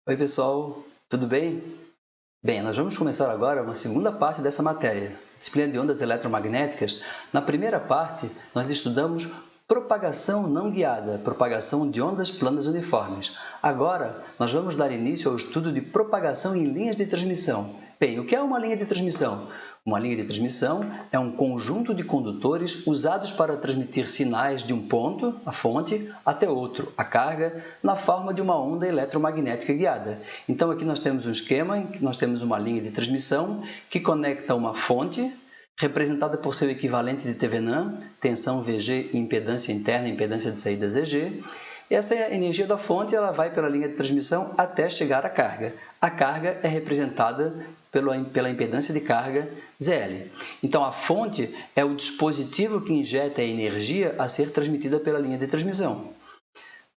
Oi, pessoal, tudo bem? Bem, nós vamos começar agora uma segunda parte dessa matéria, disciplina de ondas eletromagnéticas. Na primeira parte, nós estudamos propagação não guiada, propagação de ondas planas uniformes. Agora, nós vamos dar início ao estudo de propagação em linhas de transmissão. Bem, o que é uma linha de transmissão? Uma linha de transmissão é um conjunto de condutores usados para transmitir sinais de um ponto, a fonte, até outro, a carga, na forma de uma onda eletromagnética guiada. Então, aqui nós temos um esquema em que nós temos uma linha de transmissão que conecta uma fonte, representada por seu equivalente de Thevenin, tensão VG e impedância interna, impedância de saída ZG. Essa energia da fonte ela vai pela linha de transmissão até chegar à carga. A carga é representada pela impedância de carga ZL. Então, a fonte é o dispositivo que injeta a energia a ser transmitida pela linha de transmissão.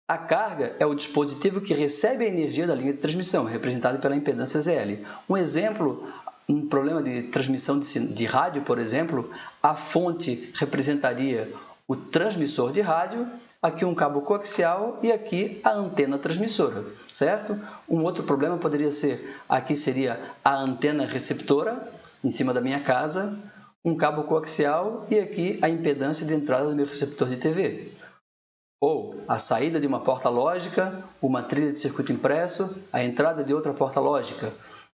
A carga é o dispositivo que recebe a energia da linha de transmissão, representada pela impedância ZL. Um exemplo, um problema de transmissão de rádio, por exemplo, a fonte representaria o transmissor de rádio, aqui um cabo coaxial e aqui a antena transmissora, certo? Um outro problema poderia ser, aqui seria a antena receptora, em cima da minha casa, um cabo coaxial e aqui a impedância de entrada do meu receptor de TV. Ou a saída de uma porta lógica, uma trilha de circuito impresso, a entrada de outra porta lógica.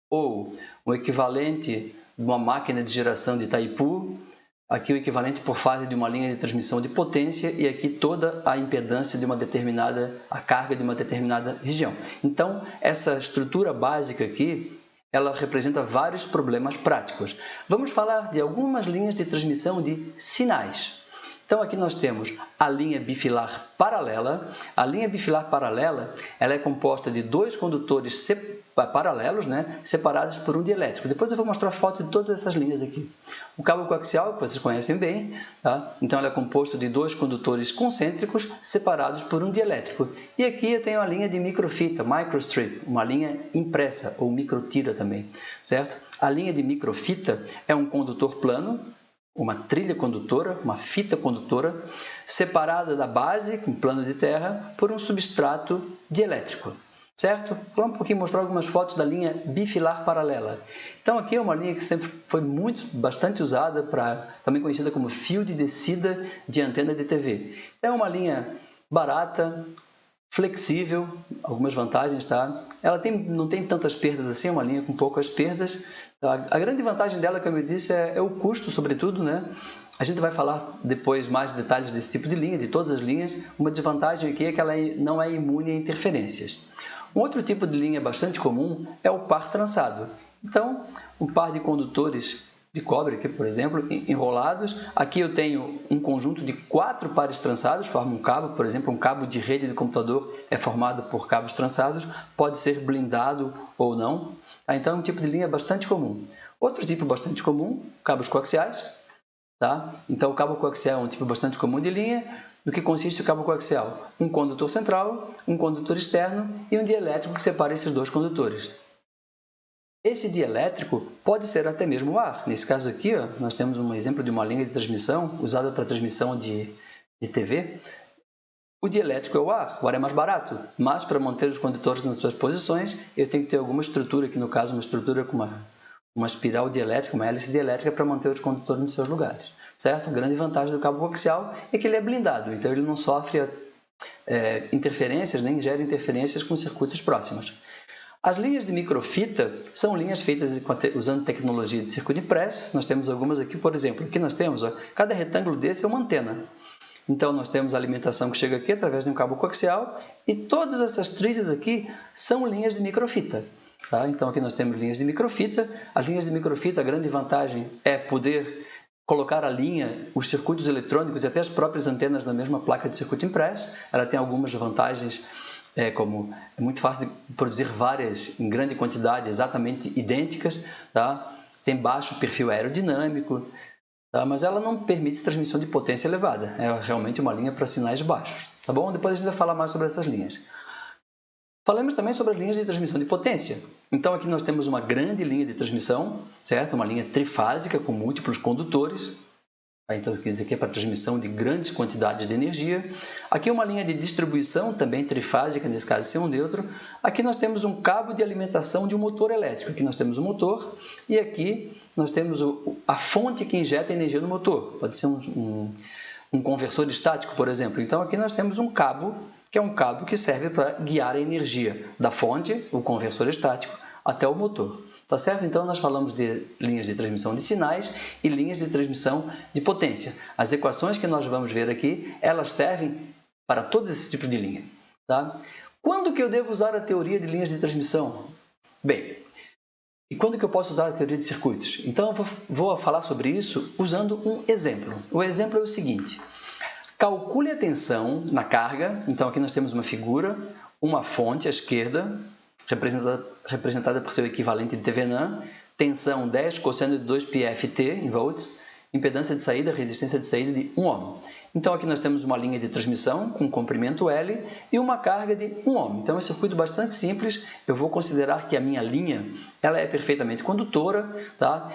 Ou o equivalente de uma máquina de geração de Itaipu, aqui o equivalente por fase de uma linha de transmissão de potência e aqui toda a impedância de uma determinada, a carga de uma determinada região. Então, essa estrutura básica aqui, ela representa vários problemas práticos. Vamos falar de algumas linhas de transmissão de sinais. Então, aqui nós temos a linha bifilar paralela. A linha bifilar paralela ela é composta de dois condutores paralelos, separados por um dielétrico. Depois eu vou mostrar a foto de todas essas linhas aqui. O cabo coaxial, que vocês conhecem bem, tá? Então ele é composto de dois condutores concêntricos separados por um dielétrico. E aqui eu tenho a linha de microfita, microstrip, uma linha impressa ou microtira também, certo? A linha de microfita é um condutor plano, uma trilha condutora, uma fita condutora, separada da base, com plano de terra, por um substrato dielétrico, certo? Vou um pouquinho mostrar algumas fotos da linha bifilar paralela. Então, aqui é uma linha que sempre foi bastante usada, também conhecida como fio de descida de antena de TV. É uma linha barata, flexível, algumas vantagens, tá? Ela não tem tantas perdas assim, é uma linha com poucas perdas. A grande vantagem dela, como eu disse, é o custo, sobretudo, né? A gente vai falar depois mais detalhes desse tipo de linha, de todas as linhas. Uma desvantagem aqui é que ela não é imune a interferências. Um outro tipo de linha bastante comum é o par trançado. Então, um par de condutores de cobre, aqui, por exemplo, enrolados. Aqui eu tenho um conjunto de 4 pares trançados, forma um cabo, por exemplo, um cabo de rede de computador é formado por cabos trançados, pode ser blindado ou não. Então, é um tipo de linha bastante comum. Outro tipo bastante comum, cabos coaxiais. Tá? Então, o cabo coaxial é um tipo bastante comum de linha. Do que consiste o cabo coaxial? Um condutor central, um condutor externo e um dielétrico que separa esses dois condutores. Esse dielétrico pode ser até mesmo o ar. Nesse caso aqui, ó, nós temos um exemplo de uma linha de transmissão usada para transmissão de TV. O dielétrico é o ar é mais barato, mas para manter os condutores nas suas posições, eu tenho que ter alguma estrutura, aqui no caso uma estrutura com uma espiral dielétrica, uma hélice dielétrica para manter os condutores nos seus lugares, certo? A grande vantagem do cabo coaxial é que ele é blindado, então ele não sofre interferências, nem gera interferências com circuitos próximos. As linhas de microfita são linhas feitas usando tecnologia de circuito impresso. Nós temos algumas aqui, por exemplo, aqui nós temos, cada retângulo desse é uma antena. Então, nós temos a alimentação que chega aqui através de um cabo coaxial e todas essas trilhas aqui são linhas de microfita. Tá? Então, aqui nós temos linhas de microfita. As linhas de microfita, a grande vantagem é poder colocar a linha, os circuitos eletrônicos e até as próprias antenas na mesma placa de circuito impresso. Ela tem algumas vantagens, como é muito fácil de produzir várias em grande quantidade exatamente idênticas, tá? Tem baixo perfil aerodinâmico, tá? Mas ela não permite transmissão de potência elevada, é realmente uma linha para sinais baixos, tá bom? Depois a gente vai falar mais sobre essas linhas. Falamos também sobre as linhas de transmissão de potência. Então aqui nós temos uma grande linha de transmissão, certo? Uma linha trifásica com múltiplos condutores. Então, quer dizer que é para transmissão de grandes quantidades de energia. Aqui uma linha de distribuição, também trifásica, nesse caso ser um neutro. Aqui nós temos um cabo de alimentação de um motor elétrico. Aqui nós temos o motor e aqui nós temos a fonte que injeta energia no motor. Pode ser um conversor estático, por exemplo. Então, aqui nós temos um cabo, que é um cabo que serve para guiar a energia da fonte, o conversor estático, até o motor. Tá certo? Então, nós falamos de linhas de transmissão de sinais e linhas de transmissão de potência. As equações que nós vamos ver aqui, elas servem para todos esses tipos de linha. Tá? Quando que eu devo usar a teoria de linhas de transmissão? Bem, e quando que eu posso usar a teoria de circuitos? Então, eu vou falar sobre isso usando um exemplo. O exemplo é o seguinte. Calcule a tensão na carga. Então, aqui nós temos uma figura, uma fonte à esquerda, representada por seu equivalente de Thevenin, tensão 10 cosseno de 2πft em volts, impedância de saída, resistência de saída de 1 ohm. Então, aqui nós temos uma linha de transmissão com comprimento L e uma carga de 1 ohm. Então, é um circuito bastante simples. Eu vou considerar que a minha linha ela é perfeitamente condutora. Tá?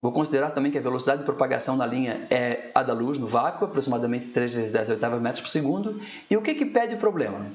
Vou considerar também que a velocidade de propagação na linha é a da luz no vácuo, aproximadamente 3 vezes 10 a oitava metros por segundo. E o que pede o problema?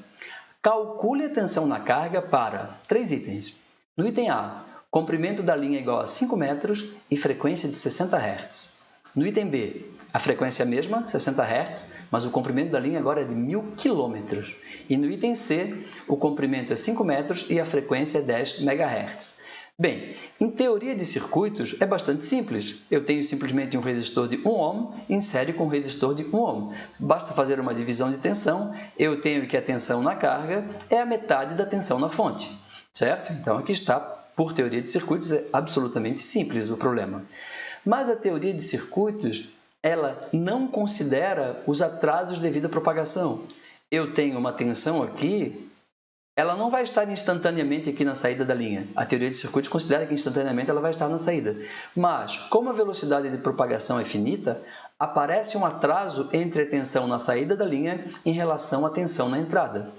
Calcule a tensão na carga para 3 itens. No item A, comprimento da linha igual a 5 metros e frequência de 60 Hz. No item B, a frequência é a mesma, 60 Hz, mas o comprimento da linha agora é de 1000 km. E no item C, o comprimento é 5 metros e a frequência é 10 MHz. Bem, em teoria de circuitos é bastante simples. Eu tenho simplesmente um resistor de 1 ohm em série com um resistor de 1 ohm. Basta fazer uma divisão de tensão, eu tenho que a tensão na carga é a metade da tensão na fonte, certo? Então, aqui está, por teoria de circuitos, é absolutamente simples o problema. Mas a teoria de circuitos, ela não considera os atrasos devido à propagação. Eu tenho uma tensão aqui, ela não vai estar instantaneamente aqui na saída da linha. A teoria de circuitos considera que instantaneamente ela vai estar na saída. Mas, como a velocidade de propagação é finita, aparece um atraso entre a tensão na saída da linha em relação à tensão na entrada.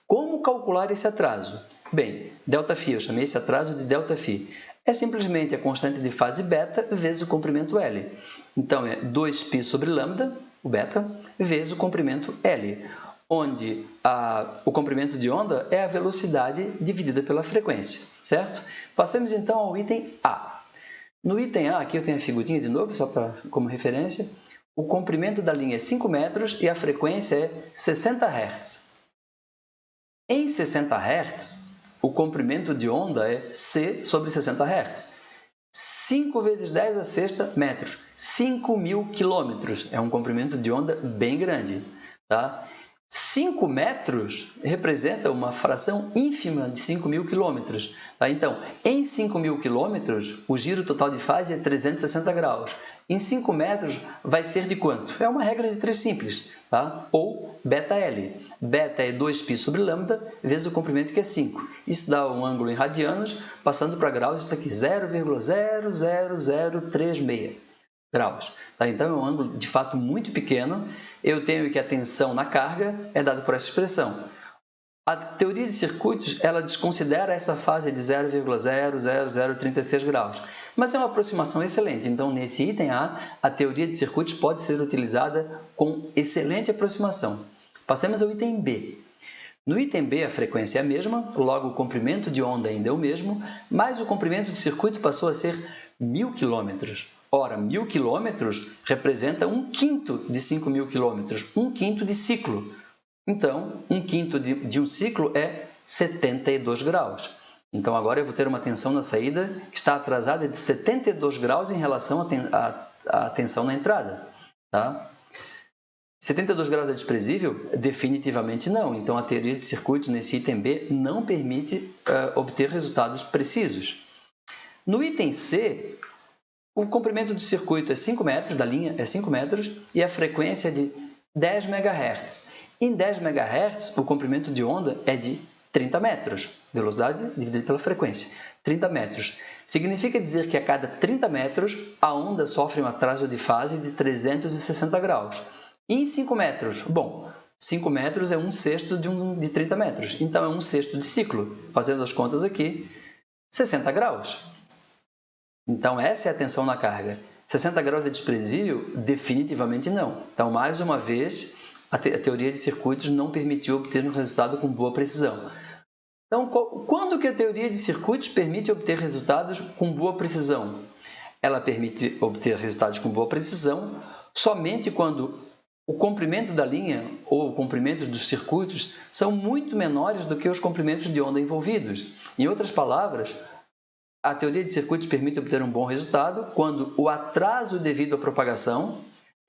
Como calcular esse atraso? Bem, ΔΦ, eu chamei esse atraso de ΔΦ. É simplesmente a constante de fase beta vezes o comprimento L. Então, é 2π sobre lambda, o beta, vezes o comprimento L, onde o comprimento de onda é a velocidade dividida pela frequência, certo? Passemos então ao item A. No item A, aqui eu tenho a figurinha de novo, só como referência, o comprimento da linha é 5 metros e a frequência é 60 Hz. Em 60 Hz, o comprimento de onda é C sobre 60 Hz. 5 vezes 10 a sexta metros, 5.000 quilômetros. É um comprimento de onda bem grande, tá? 5 metros representa uma fração ínfima de 5.000 quilômetros. Tá? Então, em 5.000 quilômetros, o giro total de fase é 360 graus. Em 5 metros, vai ser de quanto? É uma regra de 3 simples, tá? Ou ΔL. Beta é 2π sobre lambda, vezes o comprimento que é 5. Isso dá um ângulo em radianos, passando para graus, está aqui 0,00036 graus. Tá? Então, é um ângulo de fato muito pequeno. Eu tenho que a tensão na carga é dada por essa expressão. A teoria de circuitos ela desconsidera essa fase de 0,00036 graus, mas é uma aproximação excelente. Então, nesse item A, a teoria de circuitos pode ser utilizada com excelente aproximação. Passemos ao item B. No item B, a frequência é a mesma, logo o comprimento de onda ainda é o mesmo, mas o comprimento de circuito passou a ser 1000 km. Ora, 1000 km representa 1/5 de 5.000 km, 1/5 de ciclo. Então, 1/5 de um ciclo é 72 graus. Então, agora eu vou ter uma tensão na saída que está atrasada de 72 graus em relação à tensão na entrada. Tá? 72 graus é desprezível? Definitivamente não. Então, a teoria de circuitos nesse item B não permite obter resultados precisos. No item C, o comprimento do circuito é 5 metros, da linha é 5 metros, e a frequência é de 10 MHz. Em 10 MHz, o comprimento de onda é de 30 metros, velocidade dividida pela frequência, 30 metros. Significa dizer que a cada 30 metros, a onda sofre um atraso de fase de 360 graus. E em 5 metros, bom, 5 metros é 1/6 de 30 metros, então é 1/6 de ciclo. Fazendo as contas aqui, 60 graus. Então, essa é a tensão na carga. 60 graus é desprezível? Definitivamente não. Então, mais uma vez, a teoria de circuitos não permitiu obter um resultado com boa precisão. Então, quando que a teoria de circuitos permite obter resultados com boa precisão? Ela permite obter resultados com boa precisão somente quando o comprimento da linha ou o comprimento dos circuitos são muito menores do que os comprimentos de onda envolvidos. Em outras palavras, a teoria de circuitos permite obter um bom resultado quando o atraso devido à propagação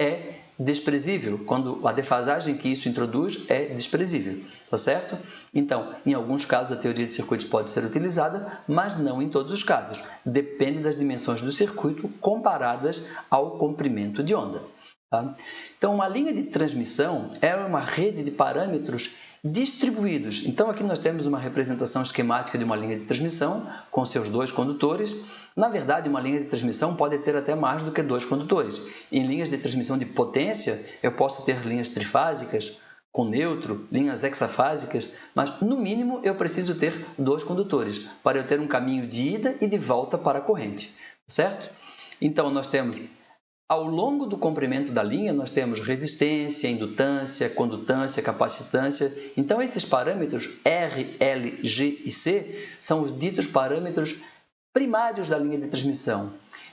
é desprezível, quando a defasagem que isso introduz é desprezível, tá certo? Então, em alguns casos, a teoria de circuitos pode ser utilizada, mas não em todos os casos. Depende das dimensões do circuito comparadas ao comprimento de onda. Tá? Então, uma linha de transmissão é uma rede de parâmetros distribuídos. Então, aqui nós temos uma representação esquemática de uma linha de transmissão com seus dois condutores. Na verdade, uma linha de transmissão pode ter até mais do que dois condutores. Em linhas de transmissão de potência, eu posso ter linhas trifásicas com neutro, linhas hexafásicas, mas no mínimo eu preciso ter dois condutores para eu ter um caminho de ida e de volta para a corrente, certo? Então, nós temos ao longo do comprimento da linha, nós temos resistência, indutância, condutância, capacitância. Então, esses parâmetros R, L, G e C são os ditos parâmetros primários da linha de transmissão.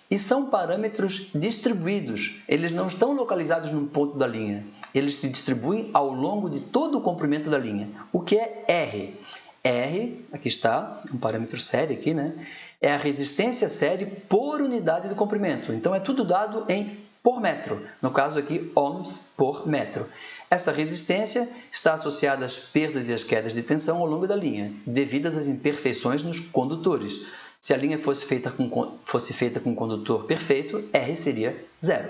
E são parâmetros distribuídos. Eles não estão localizados num ponto da linha. Eles se distribuem ao longo de todo o comprimento da linha. O que é R? R, aqui está, um parâmetro série aqui, né? É a resistência série por unidade do comprimento. Então, é tudo dado por metro. No caso aqui, ohms por metro. Essa resistência está associada às perdas e às quedas de tensão ao longo da linha, devidas às imperfeições nos condutores. Se a linha fosse feita com um condutor perfeito, R seria 0.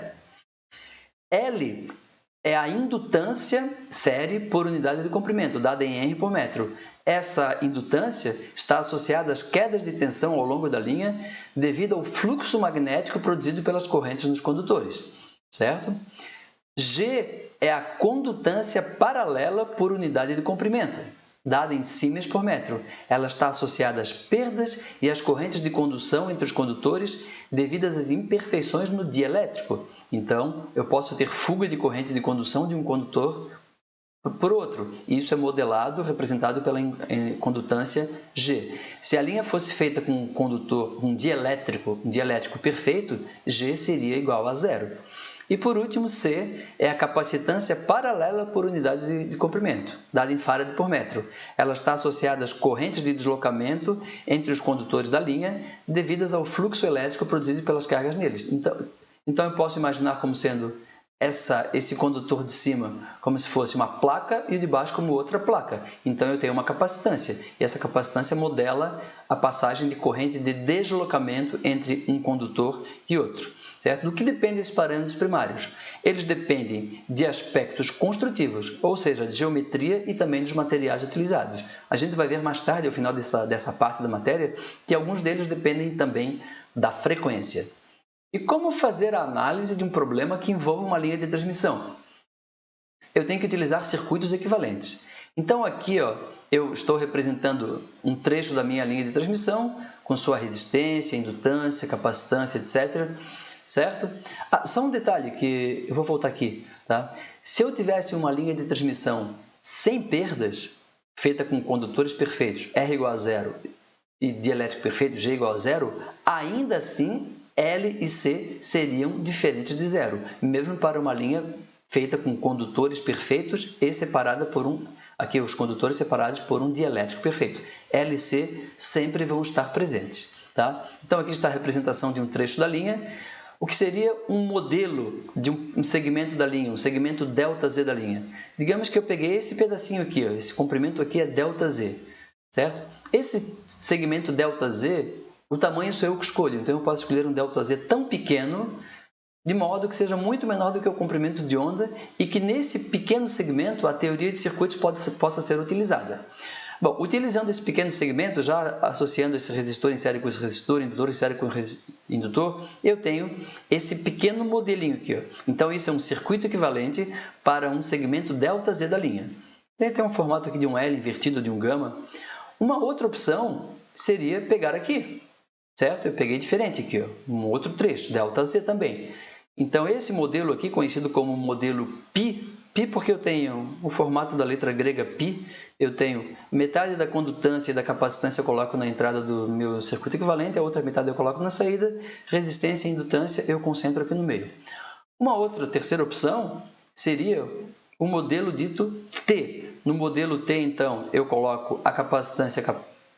L é a indutância série por unidade de comprimento, dada em R por metro. Essa indutância está associada às quedas de tensão ao longo da linha devido ao fluxo magnético produzido pelas correntes nos condutores, certo? G é a condutância paralela por unidade de comprimento, dada em Siemens por metro. Ela está associada às perdas e às correntes de condução entre os condutores devidas às imperfeições no dielétrico. Então, eu posso ter fuga de corrente de condução de um condutor por outro. Isso é modelado, representado pela condutância G. Se a linha fosse feita com um dielétrico perfeito, G seria igual a 0. E por último, C é a capacitância paralela por unidade de comprimento, dada em farad por metro. Ela está associada às correntes de deslocamento entre os condutores da linha devidas ao fluxo elétrico produzido pelas cargas neles. Então eu posso imaginar como sendo esse condutor de cima como se fosse uma placa e o de baixo como outra placa. Então, eu tenho uma capacitância. E essa capacitância modela a passagem de corrente de deslocamento entre um condutor e outro. Certo? Do que dependem esses parâmetros primários? Eles dependem de aspectos construtivos, ou seja, de geometria e também dos materiais utilizados. A gente vai ver mais tarde, ao final dessa parte da matéria, que alguns deles dependem também da frequência. E como fazer a análise de um problema que envolve uma linha de transmissão? Eu tenho que utilizar circuitos equivalentes. Então, aqui eu estou representando um trecho da minha linha de transmissão, com sua resistência, indutância, capacitância, etc. Certo? Só um detalhe que eu vou voltar aqui. Tá? Se eu tivesse uma linha de transmissão sem perdas, feita com condutores perfeitos, R igual a 0 e dielétrico perfeito, G igual a 0, ainda assim, L e C seriam diferentes de 0, mesmo para uma linha feita com condutores perfeitos e separada por aqui os condutores separados por um dielétrico perfeito. L e C sempre vão estar presentes. Tá? Então, aqui está a representação de um trecho da linha, o que seria um modelo de um segmento da linha, um segmento ΔZ da linha. Digamos que eu peguei esse pedacinho aqui, esse comprimento aqui é ΔZ, certo? Esse segmento ΔZ, o tamanho sou eu que escolho, então eu posso escolher um ΔZ tão pequeno, de modo que seja muito menor do que o comprimento de onda e que nesse pequeno segmento a teoria de circuitos possa ser utilizada. Bom, utilizando esse pequeno segmento, já associando esse resistor em série com esse resistor, indutor em série com indutor, eu tenho esse pequeno modelinho aqui. Então, isso é um circuito equivalente para um segmento ΔZ da linha. Tem um formato aqui de um L invertido, de um gama. Uma outra opção seria pegar aqui. certo? Eu peguei diferente aqui, ó, um outro trecho, ΔZ também. Então, esse modelo aqui, conhecido como modelo π, π porque eu tenho o formato da letra grega π, eu tenho metade da condutância e da capacitância eu coloco na entrada do meu circuito equivalente, a outra metade eu coloco na saída, resistência e indutância eu concentro aqui no meio. Uma outra terceira opção seria o modelo dito T. No modelo T, então, eu coloco a capacitância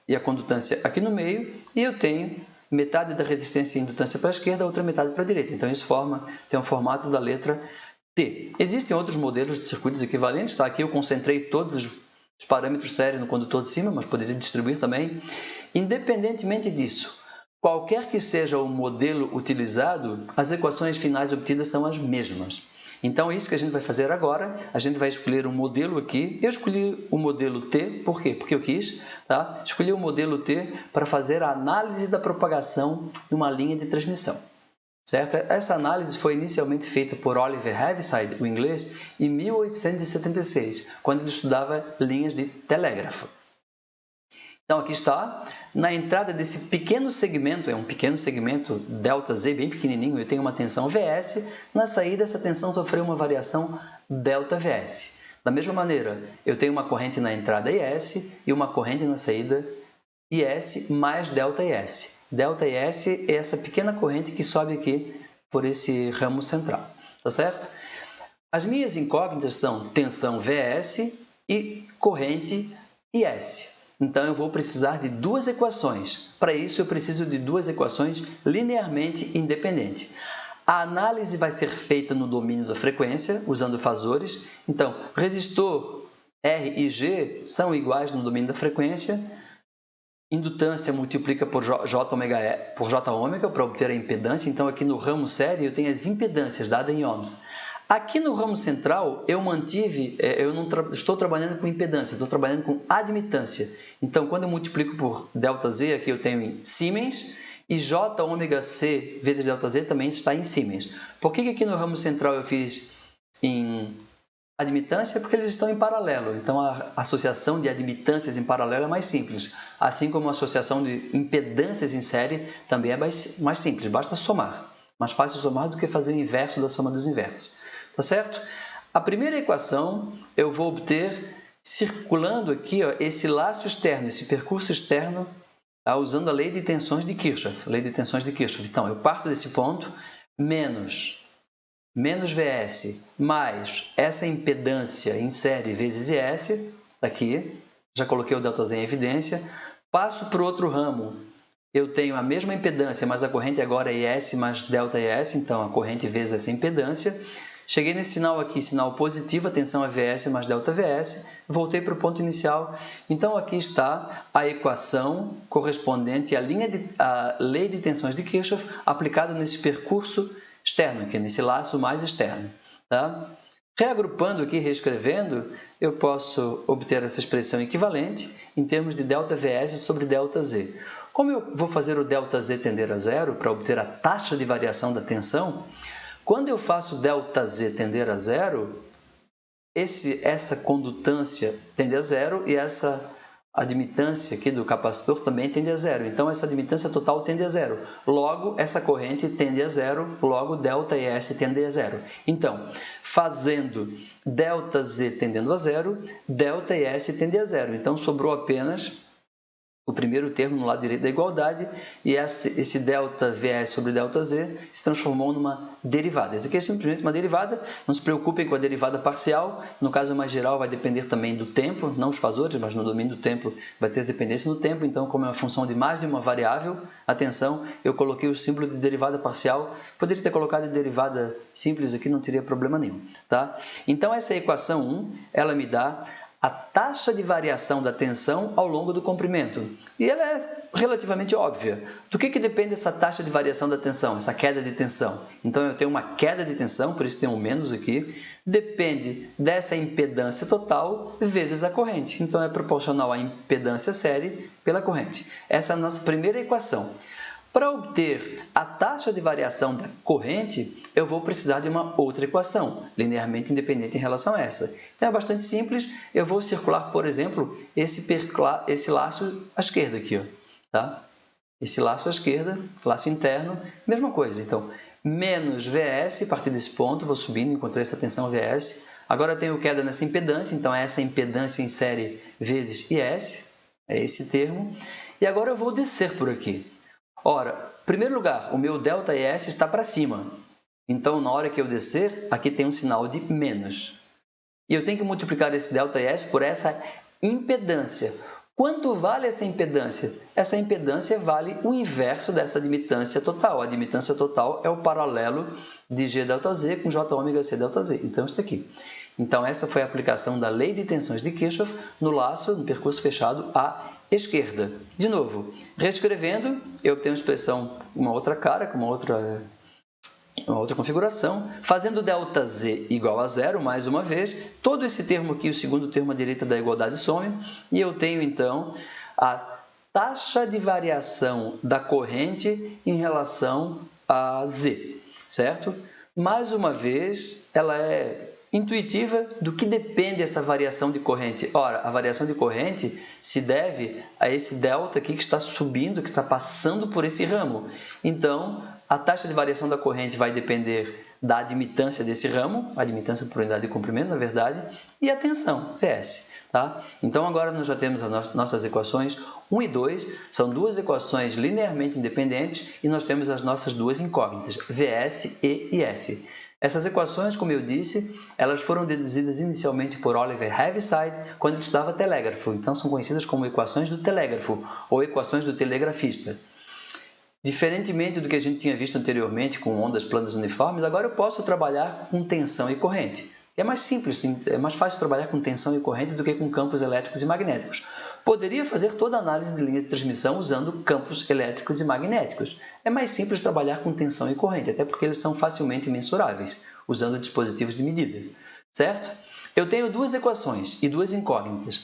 e a condutância aqui no meio e eu tenho metade da resistência e indutância para a esquerda, a outra metade para a direita. Então, isso tem um formato da letra T. Existem outros modelos de circuitos equivalentes, tá? Aqui eu concentrei todos os parâmetros sérios no condutor de cima, mas poderia distribuir também. Independentemente disso, qualquer que seja o modelo utilizado, as equações finais obtidas são as mesmas. Então, é isso que a gente vai fazer agora. A gente vai escolher um modelo aqui. Eu escolhi o modelo T, por quê? Porque eu quis, tá? Escolhi o modelo T para fazer a análise da propagação de uma linha de transmissão, certo? Essa análise foi inicialmente feita por Oliver Heaviside, o inglês, em 1876, quando ele estudava linhas de telégrafo. Então, aqui está, na entrada desse pequeno segmento, é um pequeno segmento ΔZ, bem pequenininho, eu tenho uma tensão Vs, na saída essa tensão sofreu uma variação ΔVs. Da mesma maneira, eu tenho uma corrente na entrada IS e uma corrente na saída IS mais ΔIS. ΔIS é essa pequena corrente que sobe aqui por esse ramo central, tá certo? As minhas incógnitas são tensão Vs e corrente IS. Então, eu vou precisar de duas equações. Para isso, eu preciso de duas equações linearmente independentes. A análise vai ser feita no domínio da frequência, usando fasores. Então, resistor R e G são iguais no domínio da frequência. Indutância multiplica por J para obter a impedância. Então, aqui no ramo série, eu tenho as impedâncias dadas em ohms. Aqui no ramo central, eu mantive, eu não estou trabalhando com impedância, estou trabalhando com admitância. Então, quando eu multiplico por ΔZ, aqui eu tenho em Siemens, e JωC vezes ΔZ também está em Siemens. Por que aqui no ramo central eu fiz em admitância? Porque eles estão em paralelo. Então, a associação de admitâncias em paralelo é mais simples. Assim como a associação de impedâncias em série também é mais simples, basta somar. Mais fácil somar do que fazer o inverso da soma dos inversos. Tá certo? A primeira equação eu vou obter circulando aqui, ó, esse laço externo, esse percurso externo, tá? Usando a lei de tensões de Kirchhoff. Lei de tensões de Kirchhoff. Então, eu parto desse ponto, menos Vs mais essa impedância em série vezes IS, aqui, já coloquei o ΔZ em evidência, passo para o outro ramo. Eu tenho a mesma impedância, mas a corrente agora é IS mais ΔIS, então a corrente vezes essa impedância. Cheguei nesse sinal aqui, sinal positivo, a tensão é Vs mais ΔVs, voltei para o ponto inicial. Então, aqui está a equação correspondente à lei de tensões de Kirchhoff aplicada nesse percurso externo, aqui nesse laço mais externo. Tá? Reagrupando aqui, reescrevendo, eu posso obter essa expressão equivalente em termos de ΔVs sobre ΔZ. Como eu vou fazer o ΔZ tender a zero para obter a taxa de variação da tensão, quando eu faço ΔZ tender a zero, essa condutância tende a zero e essa admitância aqui do capacitor também tende a zero. Então, essa admitância total tende a zero. Logo, essa corrente tende a zero, logo, ΔIS tende a zero. Então, fazendo ΔZ tendendo a zero, ΔIS tende a zero. Então, sobrou apenas o primeiro termo no lado direito da igualdade, e esse ΔVS sobre ΔZ se transformou numa derivada. Essa aqui é simplesmente uma derivada, não se preocupem com a derivada parcial, no caso mais geral vai depender também do tempo, não os fasores, mas no domínio do tempo vai ter dependência no tempo, então como é uma função de mais de uma variável, atenção, eu coloquei o símbolo de derivada parcial, poderia ter colocado de derivada simples aqui, não teria problema nenhum. Tá? Então essa equação 1, ela me dá a taxa de variação da tensão ao longo do comprimento. E ela é relativamente óbvia. Do que depende essa taxa de variação da tensão, essa queda de tensão? Então, eu tenho uma queda de tensão, por isso tem um menos aqui, depende dessa impedância total vezes a corrente. Então, é proporcional à impedância série pela corrente. Essa é a nossa primeira equação. Para obter a taxa de variação da corrente, eu vou precisar de uma outra equação, linearmente independente em relação a essa. Então, é bastante simples. Eu vou circular, por exemplo, esse laço à esquerda aqui. Ó, tá? Esse laço à esquerda, laço interno, mesma coisa. Então, menos Vs, a partir desse ponto, vou subindo, encontrei essa tensão Vs. Agora eu tenho queda nessa impedância, então essa impedância em série vezes IS, é esse termo. E agora eu vou descer por aqui. Ora, em primeiro lugar, o meu ΔIS está para cima. Então, na hora que eu descer, aqui tem um sinal de menos. E eu tenho que multiplicar esse ΔS por essa impedância. Quanto vale essa impedância? Essa impedância vale o inverso dessa admitância total. A admitância total é o paralelo de G ΔZ com J ômega C ΔZ. Então, isso aqui. Então, essa foi a aplicação da lei de tensões de Kirchhoff no laço, no percurso fechado à esquerda. De novo, reescrevendo, eu obtenho uma expressão, uma outra cara, com uma outra configuração, fazendo ΔZ igual a zero, mais uma vez, todo esse termo aqui, o segundo termo à direita da igualdade some, e eu tenho, então, a taxa de variação da corrente em relação a Z, certo? Mais uma vez, ela é intuitiva do que depende essa variação de corrente. Ora, a variação de corrente se deve a esse delta aqui que está subindo, que está passando por esse ramo. Então, a taxa de variação da corrente vai depender da admitância desse ramo, a admitância por unidade de comprimento, na verdade, e a tensão, Vs. Tá? Então, agora nós já temos as nossas equações 1 e 2, são duas equações linearmente independentes, e nós temos as nossas duas incógnitas, Vs e Is. Essas equações, como eu disse, elas foram deduzidas inicialmente por Oliver Heaviside quando ele estudava telégrafo. Então, são conhecidas como equações do telégrafo ou equações do telegrafista. Diferentemente do que a gente tinha visto anteriormente com ondas planas uniformes, agora eu posso trabalhar com tensão e corrente. É mais simples, é mais fácil trabalhar com tensão e corrente do que com campos elétricos e magnéticos. Poderia fazer toda a análise de linha de transmissão usando campos elétricos e magnéticos. É mais simples trabalhar com tensão e corrente, até porque eles são facilmente mensuráveis, usando dispositivos de medida. Certo? Eu tenho duas equações e duas incógnitas.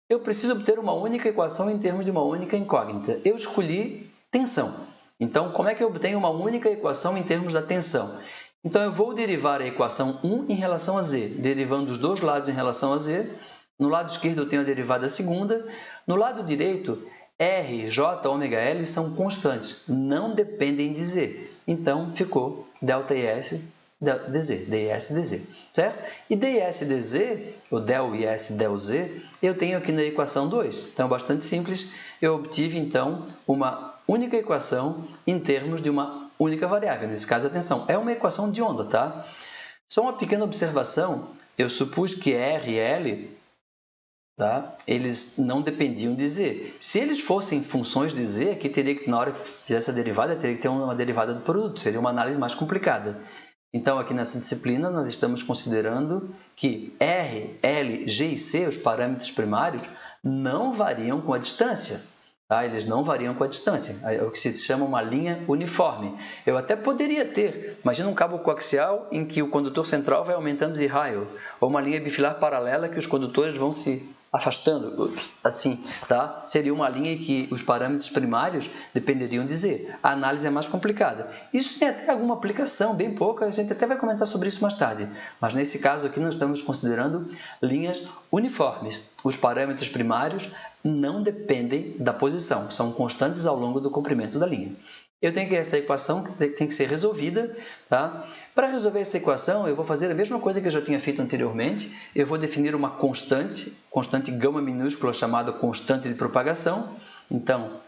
Eu preciso obter uma única equação em termos de uma única incógnita. Eu escolhi tensão. Então, como é que eu obtenho uma única equação em termos da tensão? Então, eu vou derivar a equação 1 em relação a Z, derivando os dois lados em relação a Z. No lado esquerdo, eu tenho a derivada segunda. No lado direito, R, J, ômega, L são constantes, não dependem de Z. Então, ficou ΔIS dz, ds dz, certo? E ds dz, ou del is del z, eu tenho aqui na equação 2. Então, é bastante simples. Eu obtive, então, uma única equação em termos de uma única variável. Nesse caso, atenção, é uma equação de onda, tá? Só uma pequena observação. Eu supus que R e L, tá? Eles não dependiam de Z. Se eles fossem funções de Z, aqui teria que, na hora que fizesse a derivada, teria que ter uma derivada do produto. Seria uma análise mais complicada. Então, aqui nessa disciplina, nós estamos considerando que R, L, G e C, os parâmetros primários, não variam com a distância. Tá? Eles não variam com a distância. É o que se chama uma linha uniforme. Eu até poderia ter, imagina um cabo coaxial em que o condutor central vai aumentando de raio, ou uma linha bifilar paralela que os condutores vão se afastando, assim, tá? Seria uma linha em que os parâmetros primários dependeriam de Z. A análise é mais complicada. Isso tem até alguma aplicação, bem pouca, a gente até vai comentar sobre isso mais tarde. Mas nesse caso aqui nós estamos considerando linhas uniformes. Os parâmetros primários não dependem da posição, são constantes ao longo do comprimento da linha. Eu tenho que essa equação tem que ser resolvida, tá? Para resolver essa equação, eu vou fazer a mesma coisa que eu já tinha feito anteriormente. Eu vou definir uma constante gama minúscula chamada constante de propagação. Então,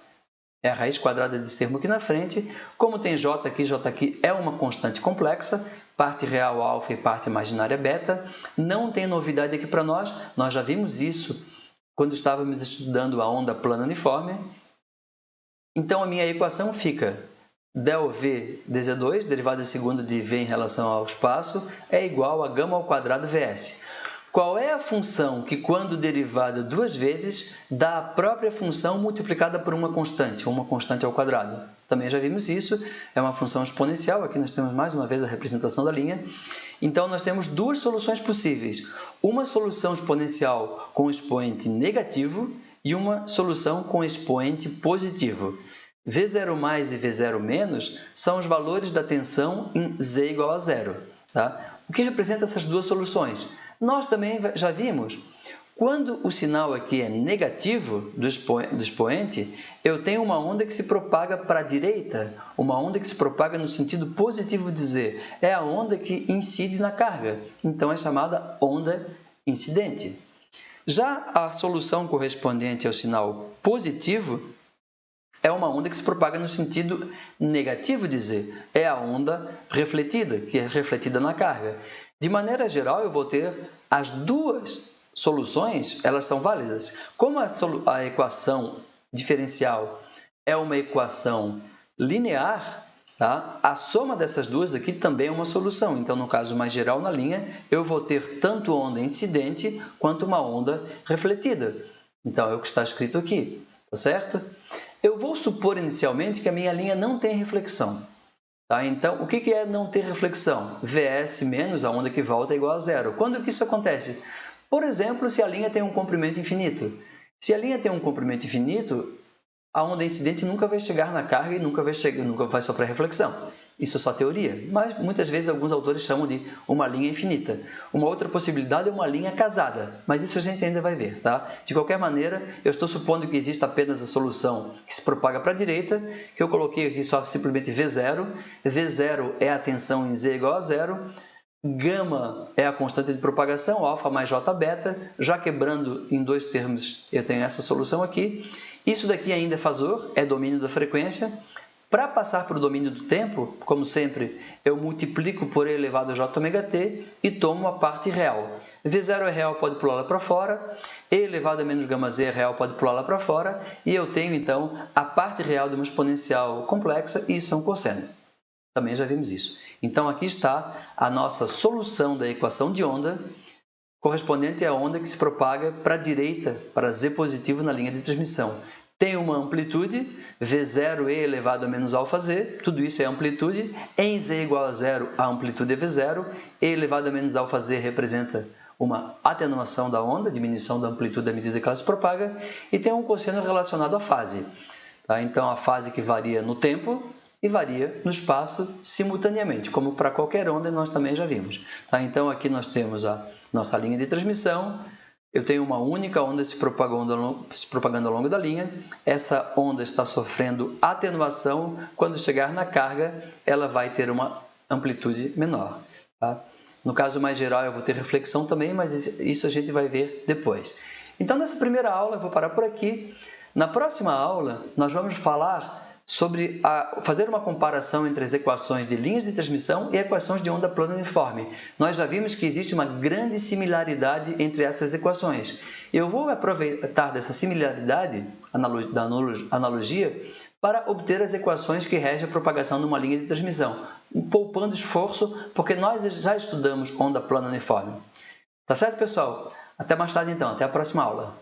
é a raiz quadrada desse termo aqui na frente. Como tem j aqui é uma constante complexa, parte real alfa e parte imaginária beta. Não tem novidade aqui para nós já vimos isso quando estávamos estudando a onda plana uniforme. Então, a minha equação fica ΔV dz2, derivada segunda de V em relação ao espaço, é igual a gama ao quadrado Vs. Qual é a função que, quando derivada duas vezes, dá a própria função multiplicada por uma constante ao quadrado? Também já vimos isso, é uma função exponencial, aqui nós temos mais uma vez a representação da linha. Então, nós temos duas soluções possíveis, uma solução exponencial com expoente negativo e uma solução com expoente positivo. V0 mais e V0 menos são os valores da tensão em Z igual a zero. Tá? O que representa essas duas soluções? Nós também já vimos, Quando o sinal aqui é negativo do expoente, eu tenho uma onda que se propaga para a direita, uma onda que se propaga no sentido positivo de z. É a onda que incide na carga, então é chamada onda incidente. Já a solução correspondente ao sinal positivo é uma onda que se propaga no sentido negativo de z. É a onda refletida, que é refletida na carga. De maneira geral, eu vou ter as duas soluções, elas são válidas. Como a equação diferencial é uma equação linear, tá? A soma dessas duas aqui também é uma solução. Então, no caso mais geral na linha, eu vou ter tanto onda incidente quanto uma onda refletida. Então, é o que está escrito aqui, tá certo? Eu vou supor inicialmente que a minha linha não tem reflexão. Tá? Então, o que é não ter reflexão? Vs menos a onda que volta é igual a zero. Quando que isso acontece? Por exemplo, se a linha tem um comprimento infinito. Se a linha tem um comprimento infinito, a onda incidente nunca vai chegar na carga e nunca vai sofrer reflexão. Isso é só teoria, mas muitas vezes alguns autores chamam de uma linha infinita. Uma outra possibilidade é uma linha casada, mas isso a gente ainda vai ver. Tá? De qualquer maneira, eu estou supondo que existe apenas a solução que se propaga para a direita, que eu coloquei aqui só simplesmente V0. V0 é a tensão em Z igual a zero. Gama é a constante de propagação, alfa mais j beta. Já quebrando em dois termos, eu tenho essa solução aqui. Isso daqui ainda é fazor, é domínio da frequência. Para passar para o domínio do tempo, como sempre, eu multiplico por e elevado a jωt e tomo a parte real. V0 é real, pode pular lá para fora. E elevado a menos gama z é real, pode pular lá para fora. E eu tenho, então, a parte real de uma exponencial complexa, e isso é um cosseno. Também já vimos isso. Então, aqui está a nossa solução da equação de onda, correspondente à onda que se propaga para a direita, para z positivo na linha de transmissão. Tem uma amplitude, V0 e elevado a menos alfa z, tudo isso é amplitude. Em z igual a zero, a amplitude é V0, e elevado a menos alfa z representa uma atenuação da onda, diminuição da amplitude à medida que ela se propaga, e tem um cosseno relacionado à fase. Tá? Então, a fase que varia no tempo e varia no espaço simultaneamente, como para qualquer onda nós também já vimos. Tá? Então, aqui nós temos a nossa linha de transmissão. Eu tenho uma única onda se propagando ao longo da linha. Essa onda está sofrendo atenuação. Quando chegar na carga, ela vai ter uma amplitude menor. Tá? No caso mais geral, eu vou ter reflexão também, mas isso a gente vai ver depois. Então, nessa primeira aula, eu vou parar por aqui. Na próxima aula, nós vamos falar sobre fazer uma comparação entre as equações de linhas de transmissão e equações de onda plana uniforme. Nós já vimos que existe uma grande similaridade entre essas equações. Eu vou aproveitar dessa similaridade, da analogia, para obter as equações que regem a propagação numa linha de transmissão, poupando esforço, porque nós já estudamos onda plana uniforme. Tá certo, pessoal? Até mais tarde, então. Até a próxima aula.